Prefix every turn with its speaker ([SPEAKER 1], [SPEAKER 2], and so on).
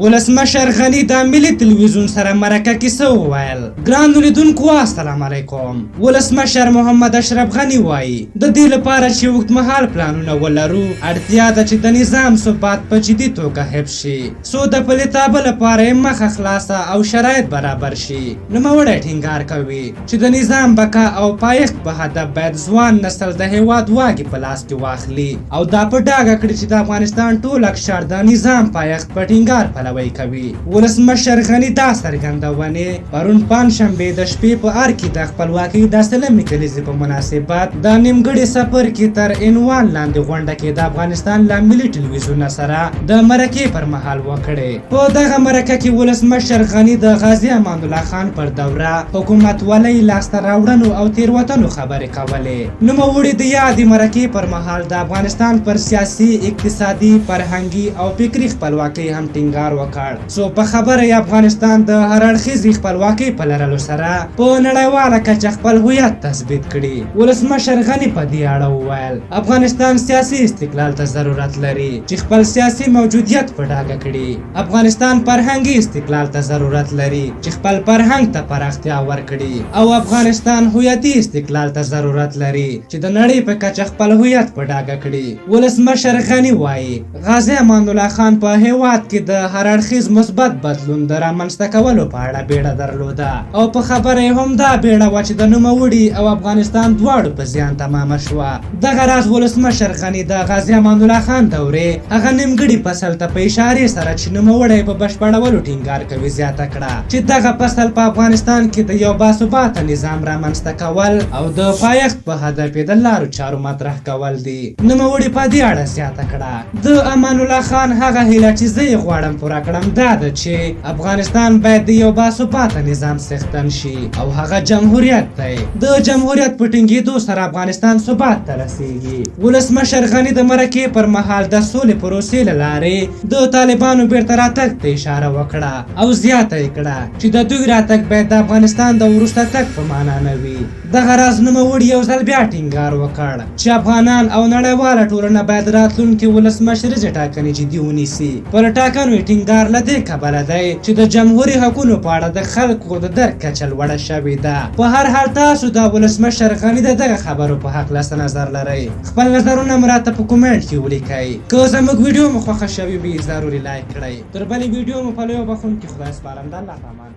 [SPEAKER 1] ولسمشر غني د ملي تلویزیون سره مرکه کې څه وویل؟ ګرانو لیدونکو السلام علیکم. ولسمشر محمد اشرف غني وایي د دې لپاره چې اوږدمهال پلانونه ولرو اړتیا ده چې د نظام ثبات په جدي توګه حفظ شي څو د پلي تابه لپاره یې مخه خلاصه او شرایط برابر شي. نوموړی ټینګار کوي چې د نظام بقا او پایښت په هدف باید ځوان نسل د هیواد واګې په لاس کې واخلي او دا په ډاګه کړي چې د افغانستان ټول اقشار د نظام پایښت په ټینګار پلوی کوي. ولسمشر غني دا څرګندونې پرون پنجشنبې د شپې په ار کې د خپلواکۍ د سلمې کلیزې په مناسبت د نیمګړي سفر کې تر عنوان لاندې غونډه کې د افغانستان له ملي ټلویزیون سره د مرکې پر مهال وکړې. په دغه مرکه کې ولسمشر غني د غازي امان الله خان پر دوره حکومت ولۍ لاسته راوړنو او تېروتنو خبرې کولې. نوموړي د یادې مرکې پر مهال د افغانستان پر سیاسي، اقتصادي، فرهنګي او فکري خپلواکۍ هم ټینګار وکړ څو په خبره یې افغانستان د هر اړخیزې خپلواکۍ په لرلو سره په نړیواله کچه خپل هویت تثبیت کړي. ولسمشر غني په دې اړه وویل افغانستان سیاسي استقلال ته ضرورت لري چې خپل سیاسي موجودیت په ډاګه کړي. افغانستان فرهنګي استقلال ته ضرورت لري چې خپل فرهنګ ته پراختیا ورکړي او افغانستان هویتي استقلال ته ضرورت لري چې د نړۍ په کچه خپل هویت په ډاګه کړي. ولسمشر غني وایي غازي امان الله خان په هیواد کې د هر اړخیز مثبت بدلون د رامنځته کولو په اړه بیړه درلوده او په خبره یې هم دا بیړه وه چې د نوموړي او افغانستان دواړو په زیان تمامه شوه. دغه راز ولسمشر غني د غازي امان الله خان دورې هغه نیمګړي فصل ته په اشارې سره چې نوموړی په بشپړولو ټینګار کوي زیاته کړه چې دغه فصل په افغانستان کې د یو باثباته نظام رامنځته کول او د پایښت په هدف یې د لارو چارو مطرح کول دي. نوموړي په دې اړه زیاته کړه د امان الله خان هغه هیله چې زه یې غواړم پوره کړم دا ده چې افغانستان باید د یو باثباته نظام څښتن شي او هغه جمهوریت دی. د جمهوریت په ټینګېدو سره افغانستان ثبات ته رسیږي. ولسمشر غني د مرکې پر مهال د سولې پروسې له لارې د طالبانو بیرته راتګ ته اشاره وکړه او زیاته یې کړه چې د دوی راتګ باید د افغانستان د وروسته تګ په معنا نه وي. دغه راز نوموړي یو ځل بیا ټینګار وکړ چې افغانان او نړیواله ټولنه باید راتلونکي ولسمشریزې ټاکنې جدي ونیسي. پر ټاکنو یې ټینګار له دې کبله دی چې د جمهوري حقونو په اړه د خلکو د درک کچه لوړه شوې ده. په هر حال تاسو د ولسمشر غني د دغه خبرو په هکله څه نظر لرئ؟ خپل نظرونه مو راته په کومنټ کې ولیکئ. که زموږ ویډیو مو خوښه شوې وي ضروري لایک کړئ. تر بلې ویډیو مو په لویو بخښونکي خدای سپارم. د الله په امان.